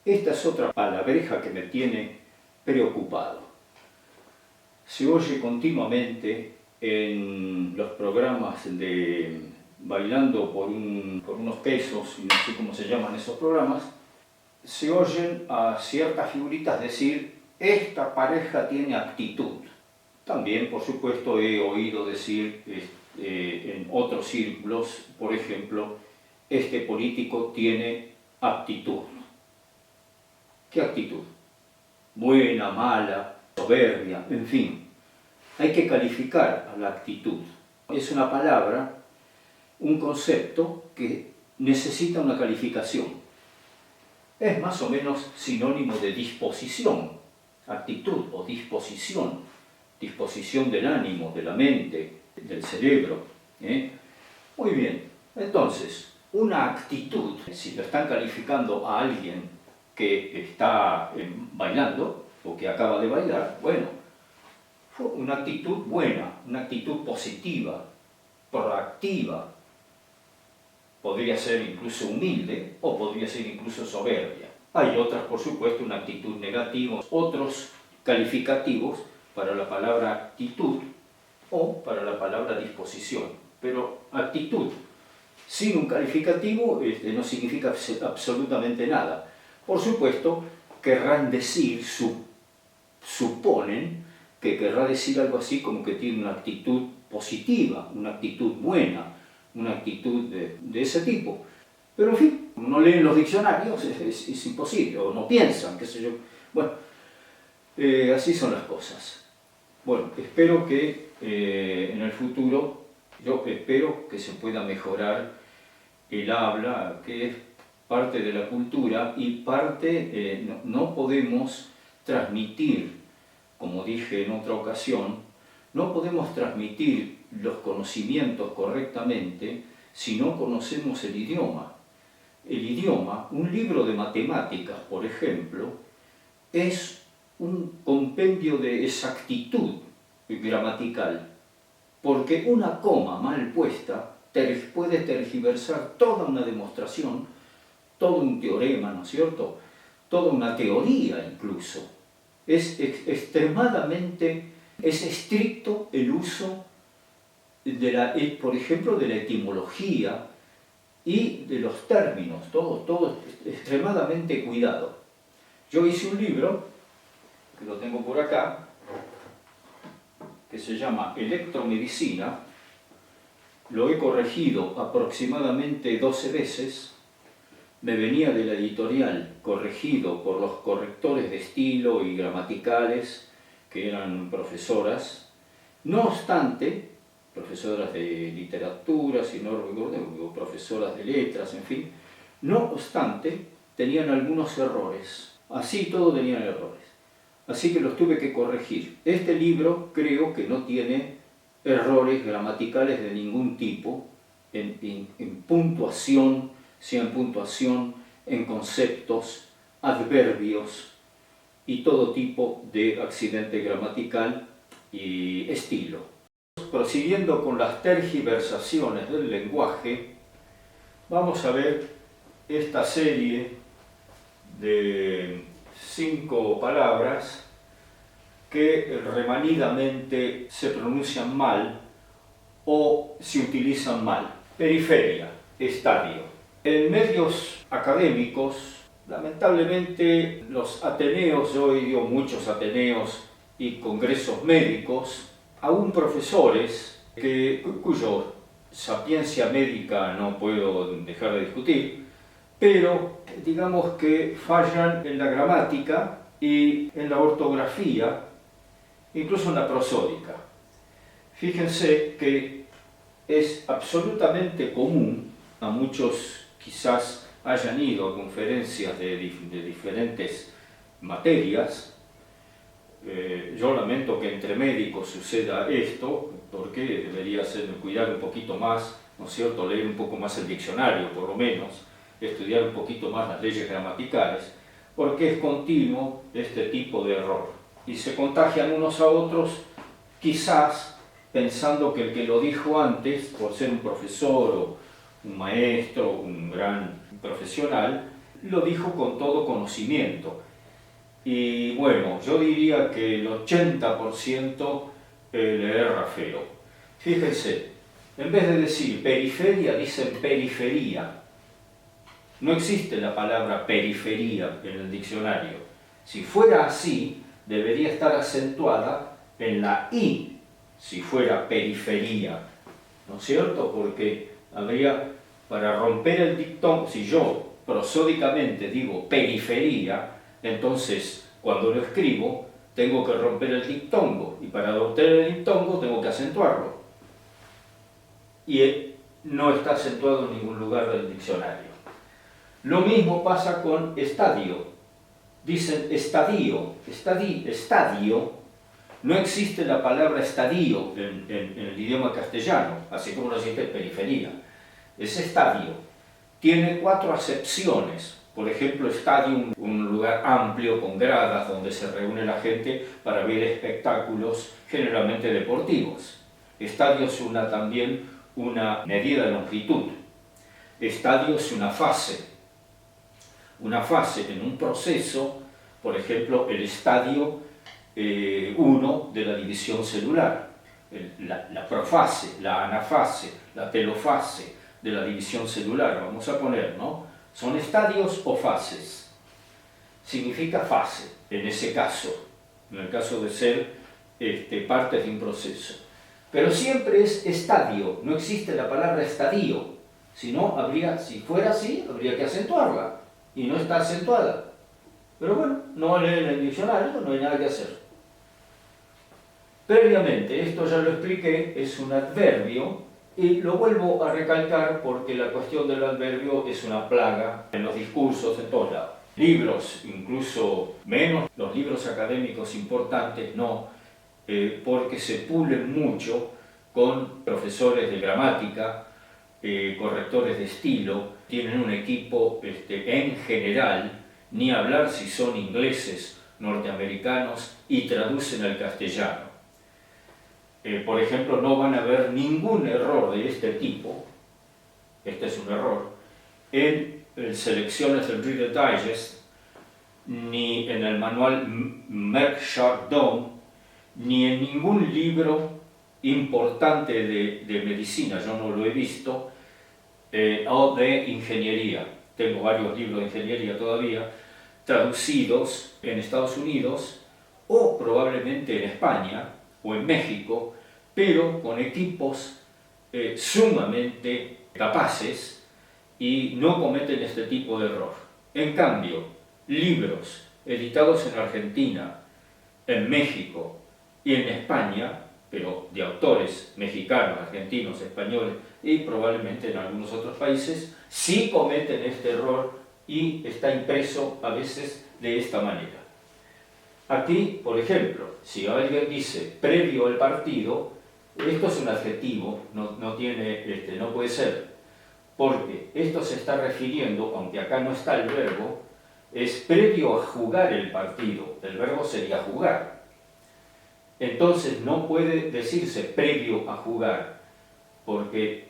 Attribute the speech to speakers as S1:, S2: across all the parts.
S1: Esta es otra palabreja que me tiene preocupado. Se oye continuamente en los programas de Bailando por unos pesos, y no sé cómo se llaman esos programas, se oyen a ciertas figuritas decir, esta pareja tiene actitud. También, por supuesto, he oído decir en otros círculos, por ejemplo, este político tiene aptitud. ¿Qué actitud? Buena, mala, soberbia, en fin. Hay que calificar a la actitud. Es una palabra, un concepto que necesita una calificación. Es más o menos sinónimo de disposición, actitud o disposición, disposición del ánimo, de la mente, del cerebro. Muy bien, entonces, una actitud, si lo están calificando a alguien que está bailando o que acaba de bailar, bueno, fue una actitud buena, una actitud positiva, proactiva. Podría ser incluso humilde o podría ser incluso soberbia. Hay otras, por supuesto, una actitud negativa, otros calificativos para la palabra actitud o para la palabra disposición. Pero actitud sin un calificativo no significa absolutamente nada. Por supuesto, querrán decir, suponen que querrá decir algo así como que tiene una actitud positiva, una actitud buena, una actitud de ese tipo. Pero en fin, no leen los diccionarios, es imposible, o no piensan, qué sé yo. Bueno, así son las cosas. Bueno, espero que en el futuro, yo espero que se pueda mejorar el habla, que es parte de la cultura y parte, no podemos transmitir, como dije en otra ocasión, no podemos transmitir los conocimientos correctamente si no conocemos el idioma. El idioma, un libro de matemáticas, por ejemplo, es un compendio de exactitud gramatical, porque una coma mal puesta puede tergiversar toda una demostración, todo un teorema, ¿no es cierto? Toda una teoría incluso. Es extremadamente, es estricto el uso por ejemplo, de la etimología y de los términos, todo extremadamente cuidado. Yo hice un libro, que lo tengo por acá, que se llama Electromedicina. Lo he corregido aproximadamente 12 veces. Me venía de la editorial corregido por los correctores de estilo y gramaticales, que eran profesoras. No obstante, profesoras de literatura, profesoras de letras, en fin. No obstante, tenían algunos errores. Así todo tenían errores. Así que los tuve que corregir. Este libro creo que no tiene errores gramaticales de ningún tipo, en puntuación, sea en puntuación, en conceptos, adverbios y todo tipo de accidente gramatical y estilo. Prosiguiendo con las tergiversaciones del lenguaje, vamos a ver esta serie de 5 palabras que remanidamente se pronuncian mal o se utilizan mal. Periferia, estadio. En medios académicos, lamentablemente los ateneos, yo he ido a muchos ateneos y congresos médicos, aún profesores cuyo sapiencia médica no puedo dejar de discutir, pero digamos que fallan en la gramática y en la ortografía, incluso en la prosódica. Fíjense que es absolutamente común, a muchos quizás hayan ido a conferencias de diferentes materias. Yo lamento que entre médicos suceda esto, porque debería cuidar un poquito más, ¿no es cierto?, leer un poco más el diccionario, por lo menos, estudiar un poquito más las leyes gramaticales, porque es continuo este tipo de error. Y se contagian unos a otros, quizás pensando que el que lo dijo antes, por ser un profesor o un maestro, un gran profesional, lo dijo con todo conocimiento. Y bueno, yo diría que el 80% le erra feo. Fíjense, en vez de decir periferia, dicen periferia. No existe la palabra periferia en el diccionario. Si fuera así, debería estar acentuada en la I, si fuera periferia, ¿no es cierto? Porque habría, para romper el dictongo, si yo prosódicamente digo periferia, entonces cuando lo escribo tengo que romper el dictongo, y para romper el dictongo tengo que acentuarlo. Y no está acentuado en ningún lugar del diccionario. Lo mismo pasa con estadio. Dicen estadio, estadio. No existe la palabra estadio en el idioma castellano, así como no existe periferia. Es estadio. Tiene 4 acepciones. Por ejemplo, estadio, un lugar amplio con gradas donde se reúne la gente para ver espectáculos generalmente deportivos. Estadio es también una medida de longitud. Estadio es una fase en un proceso, por ejemplo, el estadio 1 de la división celular, la profase, la anafase, la telofase de la división celular, vamos a poner, ¿no? ¿Son estadios o fases? Significa fase, en ese caso, en el caso de ser parte de un proceso. Pero siempre es estadio, no existe la palabra estadio, si fuera así, habría que acentuarla. Y no está acentuada. Pero bueno, no leen el diccionario, no hay nada que hacer. Previamente, esto ya lo expliqué, es un adverbio, y lo vuelvo a recalcar porque la cuestión del adverbio es una plaga en los discursos, en todos lados. Libros, incluso menos los libros académicos importantes, no, porque se pulen mucho con profesores de gramática, correctores de estilo, tienen un equipo en general, ni hablar si son ingleses, norteamericanos, y traducen al castellano. Por ejemplo, no van a ver ningún error de este tipo, este es un error, en selecciones del Reader Digest, ni en el manual Merck Chardon, ni en ningún libro importante de medicina, yo no lo he visto, o de ingeniería. Tengo varios libros de ingeniería todavía, traducidos en Estados Unidos, o probablemente en España, o en México, pero con equipos sumamente capaces y no cometen este tipo de error. En cambio, libros editados en Argentina, en México y en España, pero de autores mexicanos, argentinos, españoles y probablemente en algunos otros países, sí cometen este error y está impreso a veces de esta manera. Aquí, por ejemplo, si alguien dice previo al partido, esto es un adjetivo, no puede ser, porque esto se está refiriendo, aunque acá no está el verbo, es previo a jugar el partido, el verbo sería jugar. Entonces no puede decirse previo a jugar, porque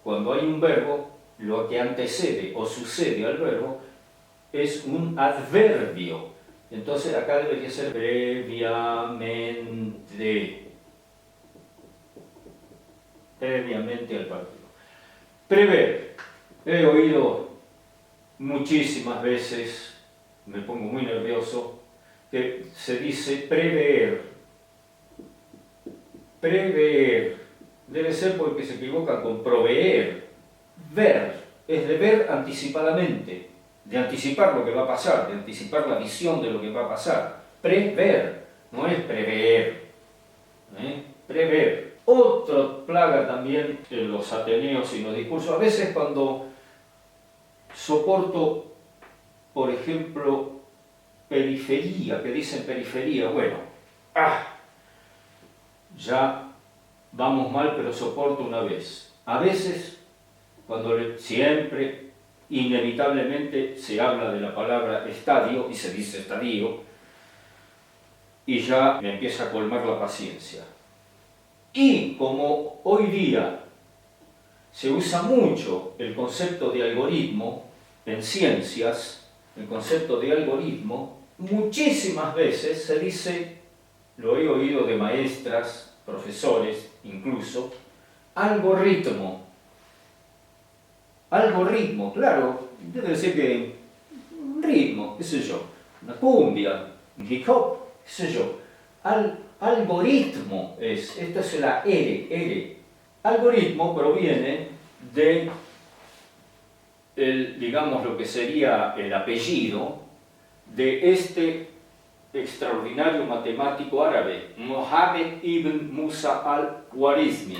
S1: cuando hay un verbo, lo que antecede o sucede al verbo es un adverbio. Entonces acá debería ser previamente al partido. Prever. He oído muchísimas veces, me pongo muy nervioso, que se dice prever. Prever. Debe ser porque se equivocan con proveer. Ver. Es de ver anticipadamente, de anticipar lo que va a pasar, de anticipar la visión de lo que va a pasar. Prever. No es prever. Prever. Otra plaga también en los ateneos y los discursos. A veces cuando soporto, por ejemplo, periferia, que dicen periferia, bueno, ya vamos mal, pero soporto una vez. A veces, siempre, inevitablemente, se habla de la palabra estadio y se dice estadio, y ya me empieza a colmar la paciencia. Y como hoy día se usa mucho el concepto de algoritmo en ciencias, el concepto de algoritmo, muchísimas veces se dice, lo he oído de maestras, profesores incluso, algoritmo. Algoritmo, claro, debe decir que un ritmo, qué sé yo, una cumbia, un hip hop, qué sé yo. Algoritmo esta es la R. Algoritmo proviene de, digamos, lo que sería el apellido de este extraordinario matemático árabe, Mohammed ibn Musa al-Khwarizmi.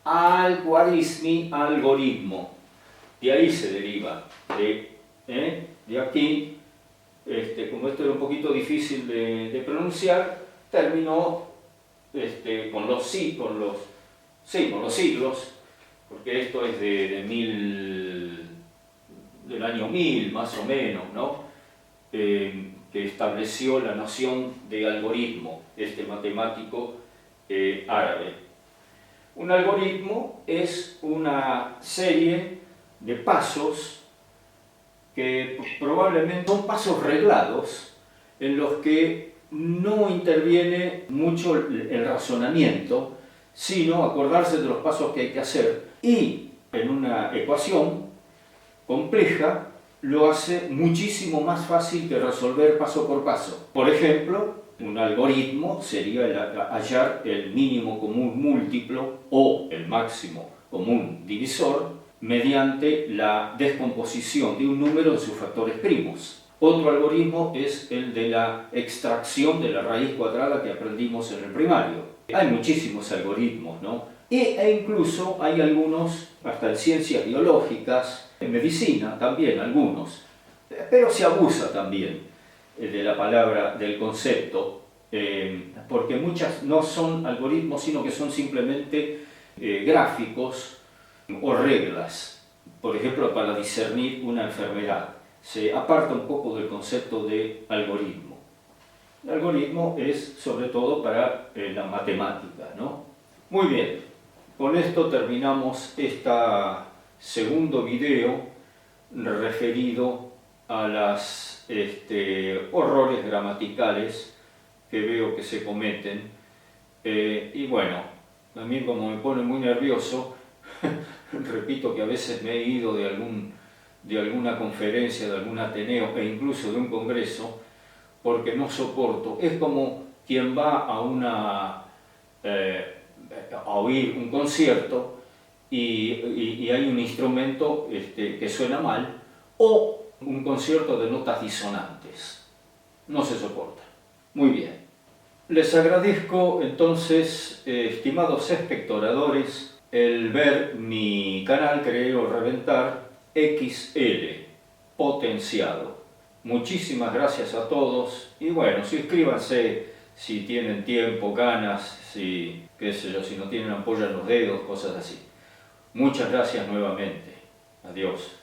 S1: Al-Khwarizmi, algoritmo. De ahí se deriva. De aquí, como esto era un poquito difícil de pronunciar, terminó con los siglos, porque esto es del año 1000 más o menos, ¿no? Que estableció la noción de algoritmo, este matemático árabe. Un algoritmo es una serie de pasos que probablemente son pasos reglados en los que no interviene mucho el razonamiento, sino acordarse de los pasos que hay que hacer, y en una ecuación compleja lo hace muchísimo más fácil que resolver paso por paso. Por ejemplo, un algoritmo sería hallar el mínimo común múltiplo o el máximo común divisor mediante la descomposición de un número en sus factores primos. Otro algoritmo es el de la extracción de la raíz cuadrada que aprendimos en el primario. Hay muchísimos algoritmos, ¿no? E incluso hay algunos, hasta en ciencias biológicas, en medicina también algunos, pero se abusa también de la palabra, del concepto, porque muchas no son algoritmos, sino que son simplemente gráficos o reglas, por ejemplo, para discernir una enfermedad. Se aparta un poco del concepto de algoritmo. El algoritmo es sobre todo para la matemática, ¿no? Muy bien, con esto terminamos este segundo video referido a los horrores gramaticales que veo que se cometen. Y bueno, también como me pone muy nervioso, repito que a veces me he ido de alguna conferencia, de algún ateneo e incluso de un congreso, porque no soporto. Es como quien va a oír un concierto y hay un instrumento que suena mal, o un concierto de notas disonantes. No se soporta. Muy bien. Les agradezco entonces, estimados espectadores, el ver mi canal Creer o Reventar XL potenciado. Muchísimas gracias a todos y bueno, suscríbanse si tienen tiempo, ganas, qué sé yo, si no tienen ampolla en los dedos, cosas así. Muchas gracias nuevamente. Adiós.